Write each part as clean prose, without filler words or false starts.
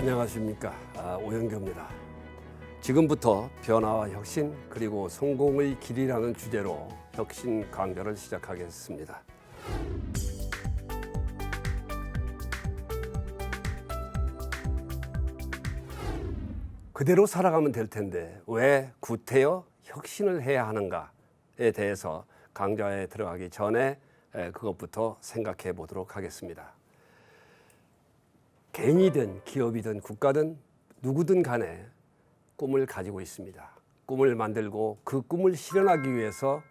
안녕하십니까. 오영규입니다. 지금부터 변화와 혁신 그리고 성공의 길이라는 주제로 혁신 강좌를 시작하겠습니다. 그대로 살아가면 될 텐데 왜 구태여 혁신을 해야 하는가에 대해서 강좌에 들어가기 전에 그것부터 생각해 보도록 하겠습니다. 개인이든 기업이든 국가든 누구든 간에 꿈을 가지고 있습니다. 꿈을 만들고 그 꿈을 실현하기 위해서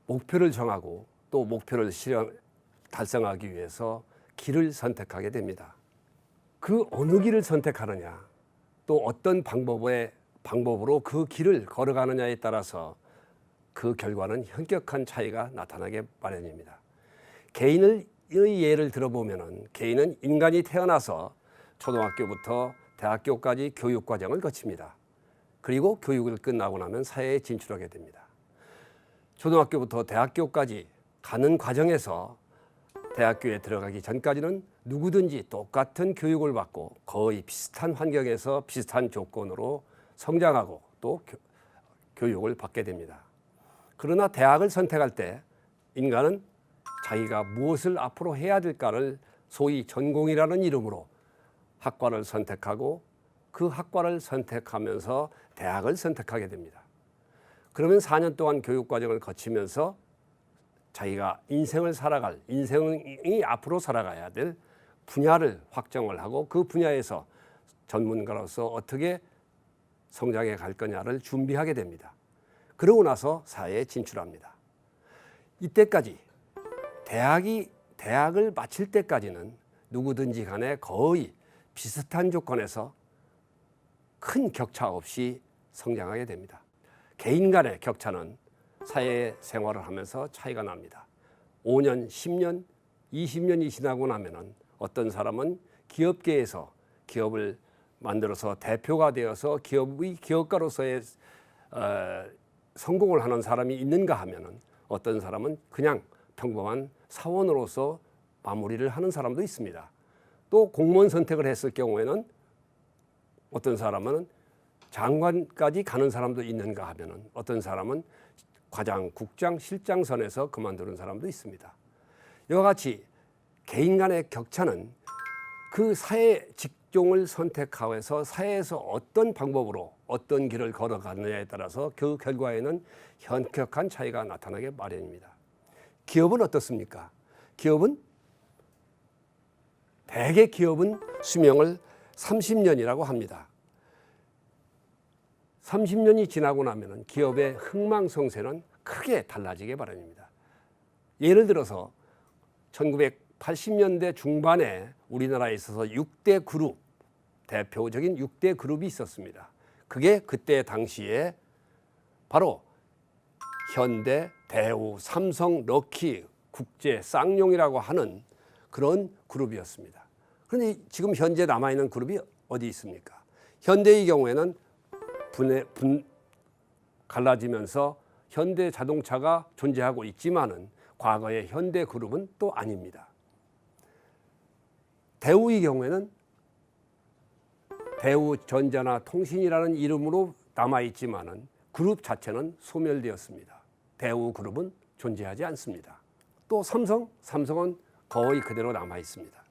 목표를 정하고 또 목표를 달성하기 위해서 길을 선택하게 됩니다. 그 어느 길을 선택하느냐, 또 어떤 방법으로 그 길을 걸어가느냐에 따라서 그 결과는 현격한 차이가 나타나게 마련입니다. 개인의 예를 들어보면 개인은 인간이 태어나서 초등학교부터 대학교까지 교육 과정을 거칩니다. 그리고 교육을 끝나고 나면 사회에 진출하게 됩니다. 초등학교부터 대학교까지 가는 과정에서 대학교에 들어가기 전까지는 누구든지 똑같은 교육을 받고 거의 비슷한 환경에서 비슷한 조건으로 성장하고 또 교육을 받게 됩니다. 그러나 대학을 선택할 때 인간은 자기가 무엇을 앞으로 해야 될까를 소위 전공이라는 이름으로 학과를 선택하고 그 학과를 선택하면서 대학을 선택하게 됩니다. 그러면 4년 동안 교육과정을 거치면서 자기가 인생이 앞으로 살아가야 될 분야를 확정을 하고 그 분야에서 전문가로서 어떻게 성장해 갈 거냐를 준비하게 됩니다. 그러고 나서 사회에 진출합니다. 이때까지 대학을 마칠 때까지는 누구든지 간에 거의 비슷한 조건에서 큰 격차 없이 성장하게 됩니다. 개인 간의 격차는 사회 생활을 하면서 차이가 납니다. 5년, 10년, 20년이 지나고 나면은 어떤 사람은 기업계에서 기업을 만들어서 대표가 되어서 기업가로서의 성공을 하는 사람이 있는가 하면은 어떤 사람은 그냥 평범한 사원으로서 마무리를 하는 사람도 있습니다. 또 공무원 선택을 했을 경우에는 어떤 사람은 장관까지 가는 사람도 있는가 하면은 어떤 사람은 과장, 국장, 실장선에서 그만두는 사람도 있습니다. 이와 같이 개인 간의 격차는 그 사회 직종을 선택하여서 사회에서 어떤 방법으로 어떤 길을 걸어가느냐에 따라서 그 결과에는 현격한 차이가 나타나게 마련입니다. 기업은 어떻습니까? 대개 기업은 수명을 30년이라고 합니다. 30년이 지나고 나면 기업의 흥망성쇠는 크게 달라지게 마련입니다. 예를 들어서 1980년대 중반에 우리나라에 있어서 6대 그룹, 대표적인 6대 그룹이 있었습니다. 그게 그때 당시에 바로 현대, 대우, 삼성, 럭키, 국제, 쌍용이라고 하는 그런 그룹이었습니다. 그런데 지금 현재 남아있는 그룹이 어디 있습니까? 현대의 경우에는 갈라지면서 현대 자동차가 존재하고 있지만은 과거의 현대 그룹은 또 아닙니다. 대우의 경우에는 대우전자나 통신이라는 이름으로 남아있지만은 그룹 자체는 소멸되었습니다. 대우 그룹은 존재하지 않습니다. 또 삼성은 거의 그대로 남아 있습니다.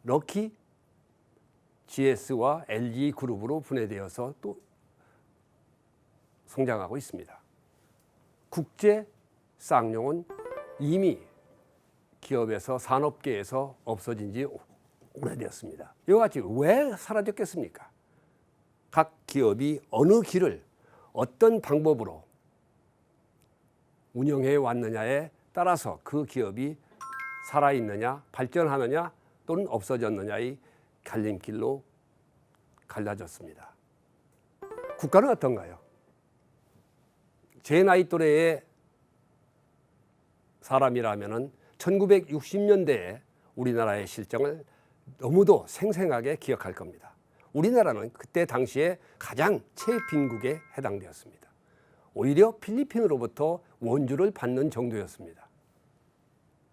럭키, GS와 LG 그룹으로 분해되어서 또 성장하고 있습니다. 국제, 쌍용은 이미 기업에서 산업계에서 없어진 지 오래되었습니다. 이와 같이 왜 사라졌겠습니까? 각 기업이 어느 길을 어떤 방법으로 운영해 왔느냐에 따라서 그 기업이 살아있느냐, 발전하느냐 또는 없어졌느냐의 갈림길로 갈라졌습니다. 국가는 어떤가요? 제 나이 또래의 사람이라면 1960년대에 우리나라의 실정을 너무도 생생하게 기억할 겁니다. 우리나라는 그때 당시에 가장 최빈국에 해당되었습니다. 오히려 필리핀으로부터 원주를 받는 정도였습니다.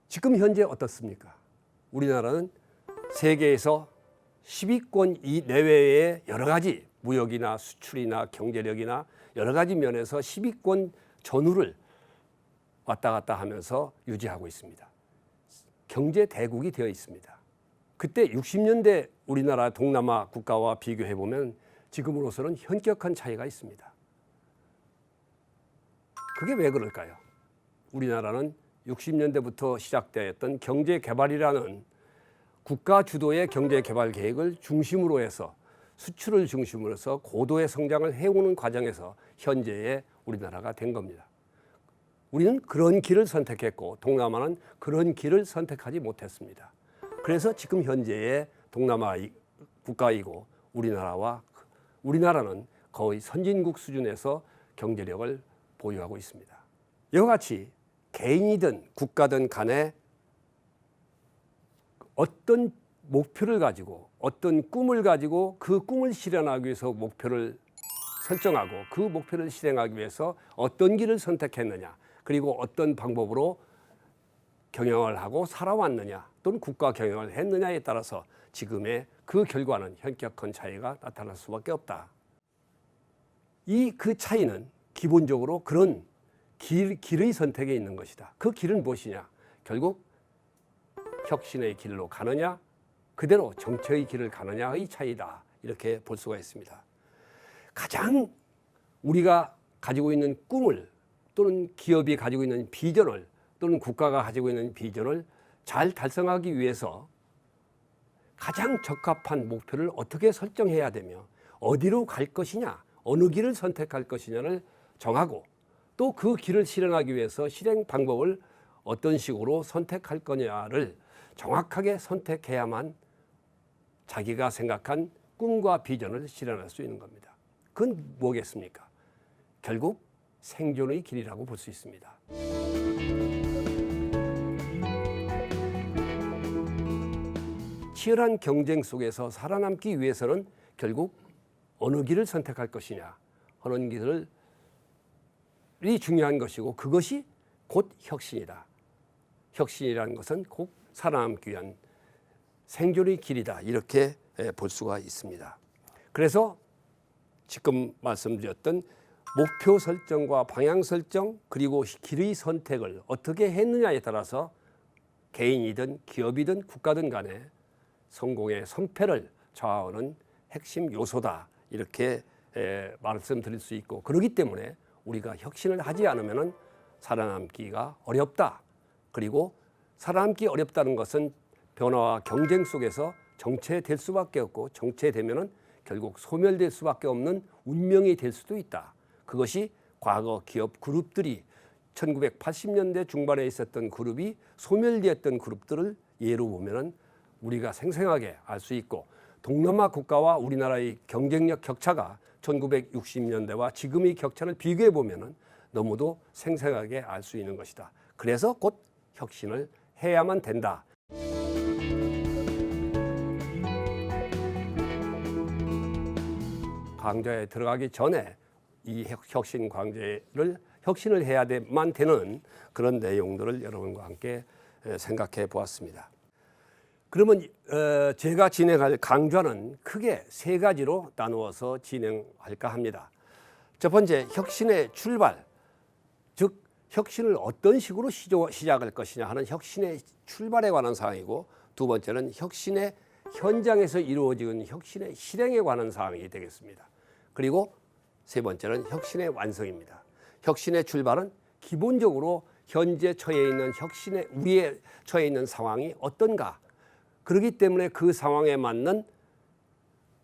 지금 현재 어떻습니까? 우리나라는 세계에서 10위권 이 내외의 여러 가지 무역이나 수출이나 경제력이나 여러 가지 면에서 10위권 전후를 왔다 갔다 하면서 유지하고 있습니다. 경제 대국이 되어 있습니다. 그때 60년대 우리나라 동남아 국가와 비교해 보면 지금으로서는 현격한 차이가 있습니다. 그게 왜 그럴까요? 우리나라는 60년대부터 시작되었던 경제 개발이라는 국가 주도의 경제 개발 계획을 중심으로 해서 수출을 중심으로 해서 고도의 성장을 해오는 과정에서 현재의 우리나라가 된 겁니다. 우리는 그런 길을 선택했고 동남아는 그런 길을 선택하지 못했습니다. 그래서 지금 현재의 동남아 국가이고 우리나라는 거의 선진국 수준에서 경제력을 보유하고 있습니다. 이와 같이 개인이든 국가든 간에 어떤 목표를 가지고 어떤 꿈을 가지고 그 꿈을 실현하기 위해서 목표를 설정하고 그 목표를 실행하기 위해서 어떤 길을 선택했느냐, 그리고 어떤 방법으로 경영을 하고 살아왔느냐 또는 국가 경영을 했느냐에 따라서 지금의 그 결과는 현격한 차이가 나타날 수밖에 없다. 그 차이는 기본적으로 그런 길의 선택에 있는 것이다. 그 길은 무엇이냐? 결국 혁신의 길로 가느냐, 그대로 정체의 길을 가느냐의 차이다. 이렇게 볼 수가 있습니다. 가장 우리가 가지고 있는 꿈을 또는 기업이 가지고 있는 비전을 또는 국가가 가지고 있는 비전을 잘 달성하기 위해서 가장 적합한 목표를 어떻게 설정해야 되며 어디로 갈 것이냐, 어느 길을 선택할 것이냐를 정하고 또 그 길을 실현하기 위해서 실행 방법을 어떤 식으로 선택할 거냐를 정확하게 선택해야만 자기가 생각한 꿈과 비전을 실현할 수 있는 겁니다. 그건 뭐겠습니까? 결국 생존의 길이라고 볼 수 있습니다. 치열한 경쟁 속에서 살아남기 위해서는 결국 어느 길을 선택할 것이냐 하는 길이 중요한 것이고 그것이 곧 혁신이다. 혁신이라는 것은 곧 살아남기 위한 생존의 길이다. 이렇게 볼 수가 있습니다. 그래서 지금 말씀드렸던 목표 설정과 방향 설정 그리고 길의 선택을 어떻게 했느냐에 따라서 개인이든 기업이든 국가든 간에 성공의 성패를 좌우하는 핵심 요소다. 이렇게 말씀드릴 수 있고 그렇기 때문에 우리가 혁신을 하지 않으면 살아남기가 어렵다. 그리고 살아남기 어렵다는 것은 변화와 경쟁 속에서 정체될 수밖에 없고 정체되면 결국 소멸될 수밖에 없는 운명이 될 수도 있다. 그것이 과거 기업 그룹들이 1980년대 중반에 있었던 그룹이 소멸되었던 그룹들을 예로 보면 우리가 생생하게 알 수 있고 동남아 국가와 우리나라의 경쟁력 격차가 1960년대와 지금의 격차를 비교해 보면 너무도 생생하게 알 수 있는 것이다. 그래서 곧 혁신을 해야만 된다. 강좌에 들어가기 전에 이 혁신을 해야만 되는 그런 내용들을 여러분과 함께 생각해 보았습니다. 그러면 제가 진행할 강좌는 크게 세 가지로 나누어서 진행할까 합니다. 첫 번째, 혁신의 출발, 즉 혁신을 어떤 식으로 시작할 것이냐 하는 혁신의 출발에 관한 사항이고, 두 번째는 혁신의 현장에서 이루어지는 혁신의 실행에 관한 사항이 되겠습니다. 그리고 세 번째는 혁신의 완성입니다. 혁신의 출발은 기본적으로 현재 우리의 처해 있는 상황이 어떤가, 그렇기 때문에 그 상황에 맞는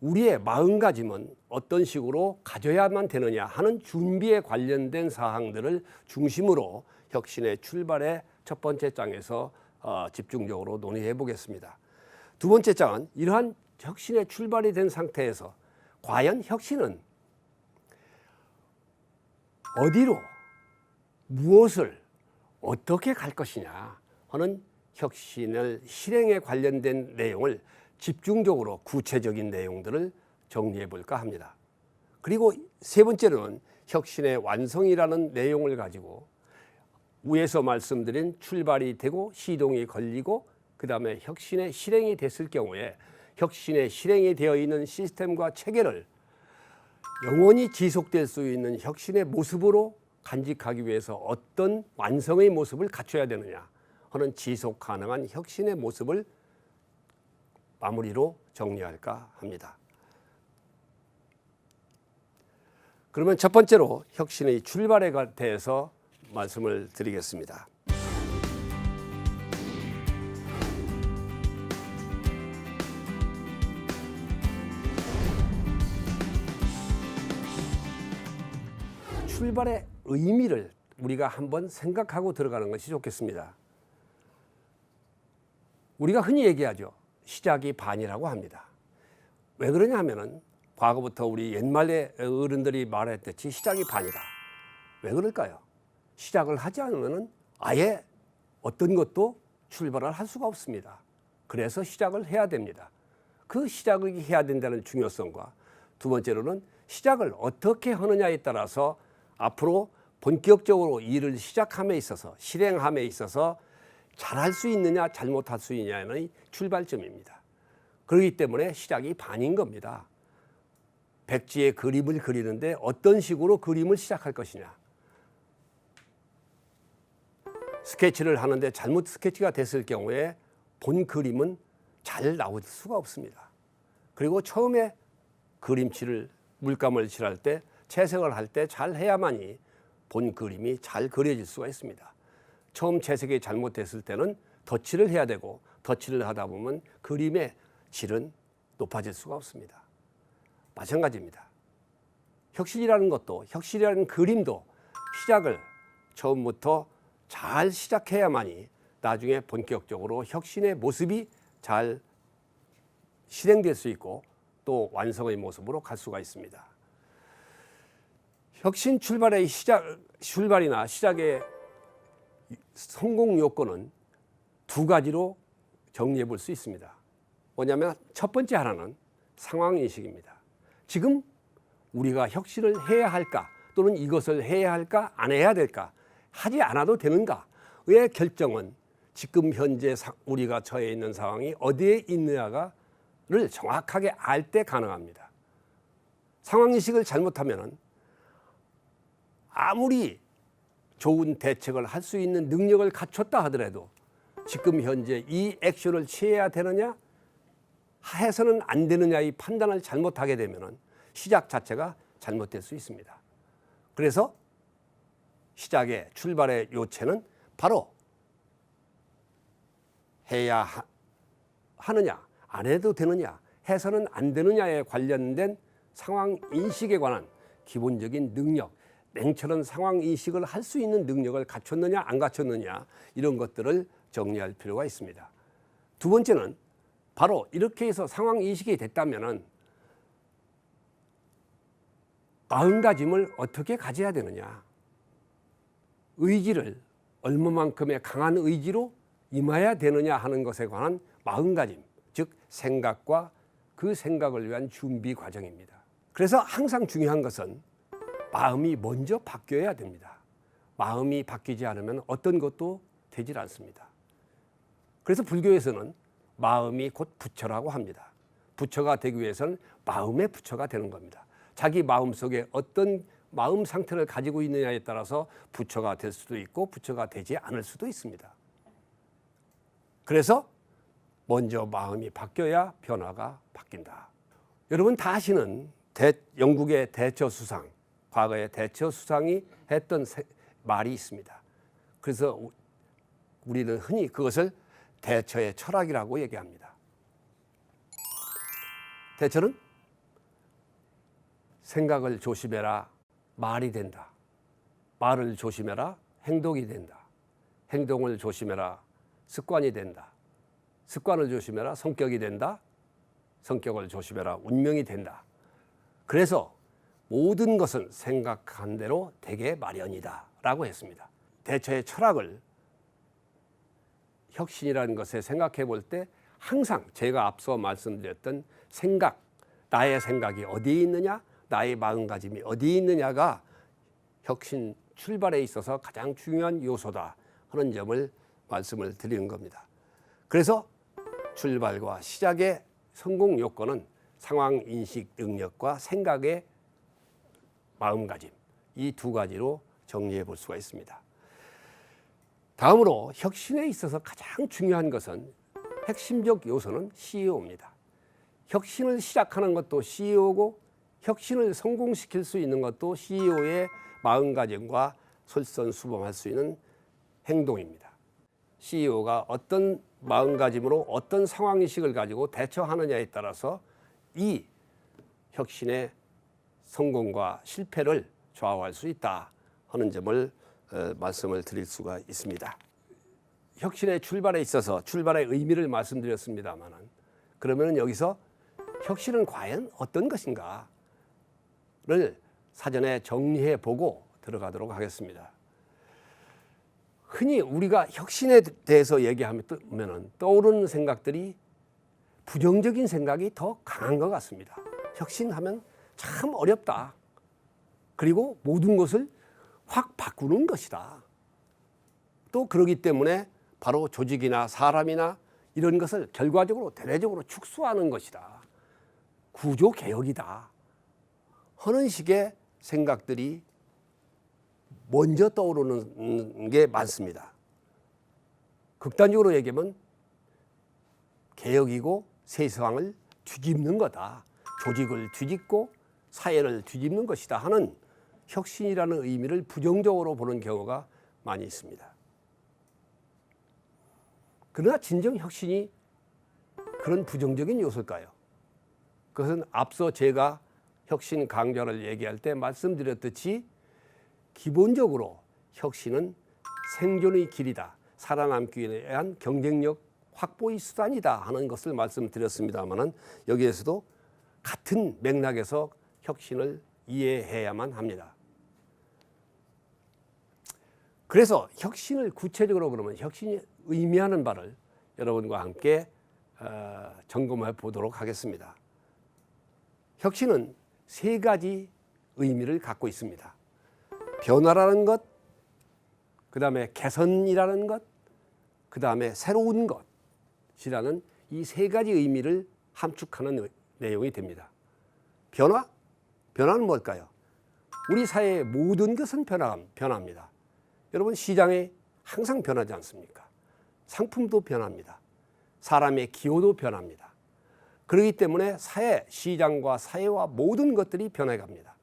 우리의 마음가짐은 어떤 식으로 가져야만 되느냐 하는 준비에 관련된 사항들을 중심으로 혁신의 출발의 첫 번째 장에서 집중적으로 논의해 보겠습니다. 두 번째 장은 이러한 혁신의 출발이 된 상태에서 과연 혁신은 어디로, 무엇을, 어떻게 갈 것이냐 하는 혁신을 실행에 관련된 내용을 집중적으로 구체적인 내용들을 정리해 볼까 합니다. 그리고 세 번째로는 혁신의 완성이라는 내용을 가지고 위에서 말씀드린 출발이 되고 시동이 걸리고 그 다음에 혁신의 실행이 됐을 경우에 혁신의 실행이 되어 있는 시스템과 체계를 영원히 지속될 수 있는 혁신의 모습으로 간직하기 위해서 어떤 완성의 모습을 갖춰야 되느냐 하는 지속 가능한 혁신의 모습을 마무리로 정리할까 합니다. 그러면 첫 번째로 혁신의 출발에 대해서 말씀을 드리겠습니다. 출발의 의미를 우리가 한번 생각하고 들어가는 것이 좋겠습니다. 우리가 흔히 얘기하죠. 시작이 반이라고 합니다. 왜 그러냐 하면은 과거부터 우리 옛말의 어른들이 말했듯이 시작이 반이다. 왜 그럴까요? 시작을 하지 않으면 아예 어떤 것도 출발을 할 수가 없습니다. 그래서 시작을 해야 됩니다. 그 시작을 해야 된다는 중요성과 두 번째로는 시작을 어떻게 하느냐에 따라서 앞으로 본격적으로 일을 시작함에 있어서 실행함에 있어서 잘할 수 있느냐 잘못할 수 있느냐는 출발점입니다. 그렇기 때문에 시작이 반인 겁니다. 백지에 그림을 그리는데 어떤 식으로 그림을 시작할 것이냐. 스케치를 하는데 잘못 스케치가 됐을 경우에 본 그림은 잘 나올 수가 없습니다. 그리고 처음에 그림칠을 물감을 칠할 때 채색을 할 때 잘 해야만이 본 그림이 잘 그려질 수가 있습니다. 처음 채색이 잘못됐을 때는 덧칠을 해야 되고 덧칠을 하다 보면 그림의 질은 높아질 수가 없습니다. 마찬가지입니다. 혁신이라는 것도 혁신이라는 그림도 시작을 처음부터 잘 시작해야만이 나중에 본격적으로 혁신의 모습이 잘 실행될 수 있고 또 완성의 모습으로 갈 수가 있습니다. 혁신 출발이나 시작의 성공 요건은 두 가지로 정리해 볼 수 있습니다. 뭐냐면 첫 번째 하나는 상황인식입니다. 지금 우리가 혁신을 해야 할까 또는 이것을 해야 할까 안 해야 될까 하지 않아도 되는가의 결정은 지금 현재 우리가 처해 있는 상황이 어디에 있느냐를 정확하게 알 때 가능합니다. 상황인식을 잘못하면 아무리 좋은 대책을 할 수 있는 능력을 갖췄다 하더라도 지금 현재 이 액션을 취해야 되느냐 해서는 안 되느냐의 판단을 잘못하게 되면 시작 자체가 잘못될 수 있습니다. 그래서 시작의 출발의 요체는 바로 해야 하느냐 안 해도 되느냐 해서는 안 되느냐에 관련된 상황 인식에 관한 기본적인 능력, 냉철한 상황 인식을 할 수 있는 능력을 갖췄느냐 안 갖췄느냐 이런 것들을 정리할 필요가 있습니다. 두 번째는 바로 이렇게 해서 상황 인식이 됐다면은 마음가짐을 어떻게 가져야 되느냐, 의지를 얼마만큼의 강한 의지로 임해야 되느냐 하는 것에 관한 마음가짐, 즉 생각과 그 생각을 위한 준비 과정입니다. 그래서 항상 중요한 것은 마음이 먼저 바뀌어야 됩니다. 마음이 바뀌지 않으면 어떤 것도 되질 않습니다. 그래서 불교에서는 마음이 곧 부처라고 합니다. 부처가 되기 위해서는 마음의 부처가 되는 겁니다. 자기 마음 속에 어떤 마음 상태를 가지고 있느냐에 따라서 부처가 될 수도 있고 부처가 되지 않을 수도 있습니다. 그래서 먼저 마음이 바뀌어야 변화가 바뀐다. 여러분 다 아시는 영국의 대처 수상, 과거의 대처 수상이 했던 말이 있습니다. 그래서 우리는 흔히 그것을 대처의 철학이라고 얘기합니다. 대처는 생각을 조심해라 말이 된다. 말을 조심해라 행동이 된다. 행동을 조심해라 습관이 된다. 습관을 조심해라 성격이 된다. 성격을 조심해라 운명이 된다. 그래서 모든 것은 생각한 대로 되게 마련이다 라고 했습니다. 대처의 철학을 혁신이라는 것에 생각해 볼 때 항상 제가 앞서 말씀드렸던 생각, 나의 생각이 어디에 있느냐, 나의 마음가짐이 어디에 있느냐가 혁신 출발에 있어서 가장 중요한 요소다 하는 점을 말씀을 드리는 겁니다. 그래서 출발과 시작의 성공 요건은 상황 인식 능력과 생각의 마음가짐, 이 두 가지로 정리해 볼 수가 있습니다. 다음으로 혁신에 있어서 가장 중요한 것은 핵심적 요소는 CEO입니다. 혁신을 시작하는 것도 CEO고 혁신을 성공시킬 수 있는 것도 CEO의 마음가짐과 솔선수범할 수 있는 행동입니다. CEO가 어떤 마음가짐으로 어떤 상황인식을 가지고 대처하느냐에 따라서 이 혁신의 성공과 실패를 좌우할 수 있다 하는 점을 말씀을 드릴 수가 있습니다. 혁신의 출발에 있어서 출발의 의미를 말씀드렸습니다만, 그러면 여기서 혁신은 과연 어떤 것인가를 사전에 정리해 보고 들어가도록 하겠습니다. 흔히 우리가 혁신에 대해서 얘기하면 떠오르는 생각들이 부정적인 생각이 더 강한 것 같습니다. 혁신하면 참 어렵다. 그리고 모든 것을 확 바꾸는 것이다. 또 그러기 때문에 바로 조직이나 사람이나 이런 것을 결과적으로 대대적으로 축소하는 것이다. 구조 개혁이다. 하는 식의 생각들이 먼저 떠오르는 게 많습니다. 극단적으로 얘기하면 개혁이고 세상을 뒤집는 거다. 조직을 뒤집고 사회를 뒤집는 것이다 하는 혁신이라는 의미를 부정적으로 보는 경우가 많이 있습니다. 그러나 진정 혁신이 그런 부정적인 요소일까요? 그것은 앞서 제가 혁신 강좌를 얘기할 때 말씀드렸듯이 기본적으로 혁신은 생존의 길이다. 살아남기 위한 경쟁력 확보의 수단이다 하는 것을 말씀드렸습니다만, 여기에서도 같은 맥락에서 혁신을 이해해야만 합니다. 그래서 혁신을 구체적으로 그러면 혁신이 의미하는 바를 여러분과 함께 점검해 보도록 하겠습니다. 혁신은 세 가지 의미를 갖고 있습니다. 변화라는 것, 그 다음에 개선이라는 것, 그 다음에 새로운 것이라는 이 세 가지 의미를 함축하는 내용이 됩니다. 변화는 뭘까요? 우리 사회의 모든 것은 변합니다. 여러분, 시장이 항상 변하지 않습니까? 상품도 변합니다. 사람의 기호도 변합니다. 그렇기 때문에 시장과 사회와 모든 것들이 변해갑니다.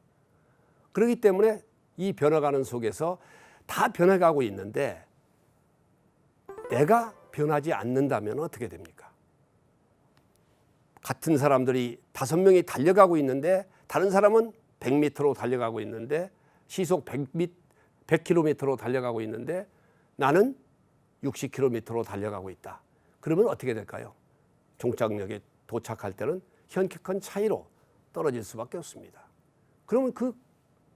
그렇기 때문에 이 변화가는 속에서 다 변해가고 있는데 내가 변하지 않는다면 어떻게 됩니까? 같은 사람들이 5명이 달려가고 있는데 다른 사람은 100m로 달려가고 있는데 시속 100km로 달려가고 있는데 나는 60km로 달려가고 있다. 그러면 어떻게 될까요? 종착역에 도착할 때는 현격한 차이로 떨어질 수밖에 없습니다. 그러면 그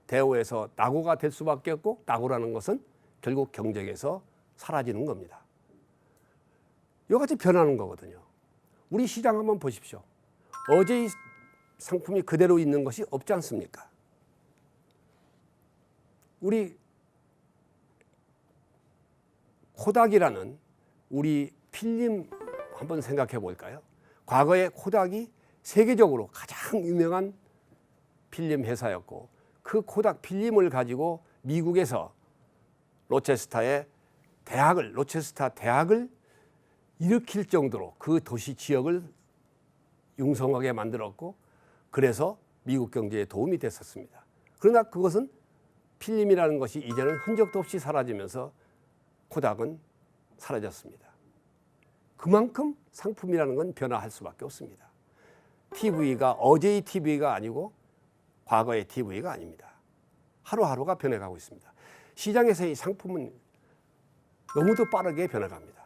대우에서 낙오가 될 수밖에 없고, 낙오라는 것은 결국 경쟁에서 사라지는 겁니다. 이와 같이 변하는 거거든요. 우리 시장 한번 보십시오. 어제의 상품이 그대로 있는 것이 없지 않습니까? 우리 코닥이라는 우리 필름 한번 생각해 볼까요? 과거에 코닥이 세계적으로 가장 유명한 필름 회사였고, 그 코닥 필름을 가지고 미국에서 로체스타 대학을 일으킬 정도로 그 도시 지역을 융성하게 만들었고, 그래서 미국 경제에 도움이 됐었습니다. 그러나 그것은 필름이라는 것이 이제는 흔적도 없이 사라지면서 코닥은 사라졌습니다. 그만큼 상품이라는 건 변화할 수밖에 없습니다. TV가 어제의 TV가 아니고 과거의 TV가 아닙니다. 하루하루가 변해가고 있습니다. 시장에서의 상품은 너무도 빠르게 변해갑니다.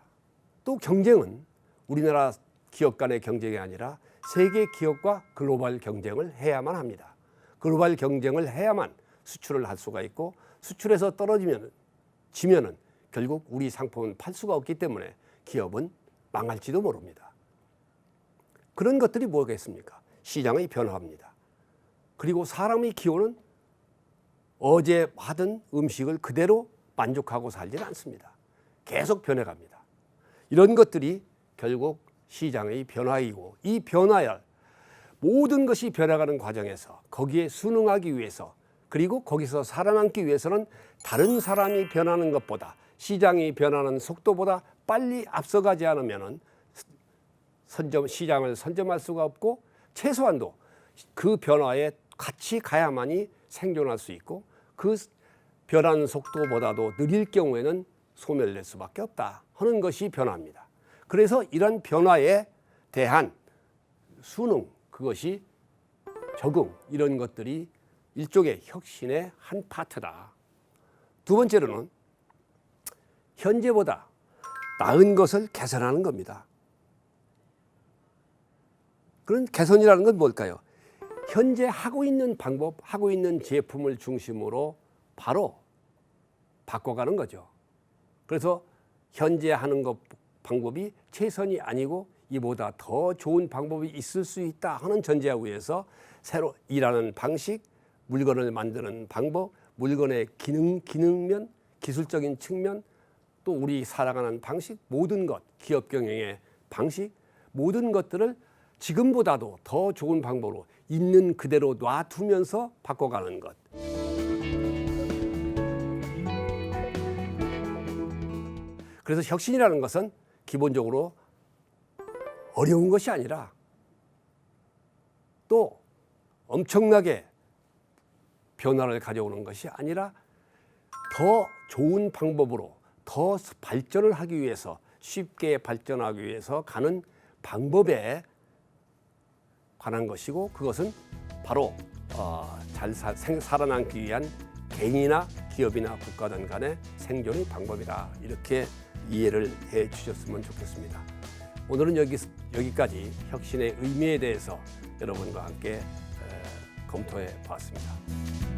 또 경쟁은 우리나라 기업 간의 경쟁이 아니라 세계 기업과 글로벌 경쟁을 해야만 합니다. 글로벌 경쟁을 해야만 수출을 할 수가 있고, 수출에서 지면은 결국 우리 상품은 팔 수가 없기 때문에 기업은 망할지도 모릅니다. 그런 것들이 뭐겠습니까? 시장의 변화입니다. 그리고 사람의 기호는 어제 하던 음식을 그대로 만족하고 살지는 않습니다. 계속 변해갑니다. 이런 것들이 결국 시장의 변화이고, 이 변화야 모든 것이 변해가는 과정에서 거기에 순응하기 위해서, 그리고 거기서 살아남기 위해서는 다른 사람이 변하는 것보다, 시장이 변하는 속도보다 빨리 앞서가지 않으면은 시장을 선점할 수가 없고, 최소한도 그 변화에 같이 가야만이 생존할 수 있고, 그 변하는 속도보다도 느릴 경우에는 소멸될 수밖에 없다 하는 것이 변화입니다. 그래서 이런 변화에 대한 순응, 그것이 적응, 이런 것들이 일종의 혁신의 한 파트다. 두 번째로는 현재보다 나은 것을 개선하는 겁니다. 그런 개선이라는 건 뭘까요? 현재 하고 있는 방법, 하고 있는 제품을 중심으로 바로 바꿔가는 거죠. 그래서 현재 하는 것 방법이 최선이 아니고 이보다 더 좋은 방법이 있을 수 있다 하는 전제하에서 새로 일하는 방식, 물건을 만드는 방법, 물건의 기능면, 기술적인 측면, 또 우리 살아가는 방식, 모든 것, 기업 경영의 방식, 모든 것들을 지금보다도 더 좋은 방법으로 있는 그대로 놔두면서 바꿔가는 것. 그래서 혁신이라는 것은 기본적으로 어려운 것이 아니라 또 엄청나게 변화를 가져오는 것이 아니라 더 좋은 방법으로 더 발전을 하기 위해서, 쉽게 발전하기 위해서 가는 방법에 관한 것이고, 그것은 바로 잘 살아남기 위한 개인이나 기업이나 국가든 간의 생존의 방법이다. 이렇게 이해를 해 주셨으면 좋겠습니다. 오늘은 여기까지 혁신의 의미에 대해서 여러분과 함께 검토해 보았습니다.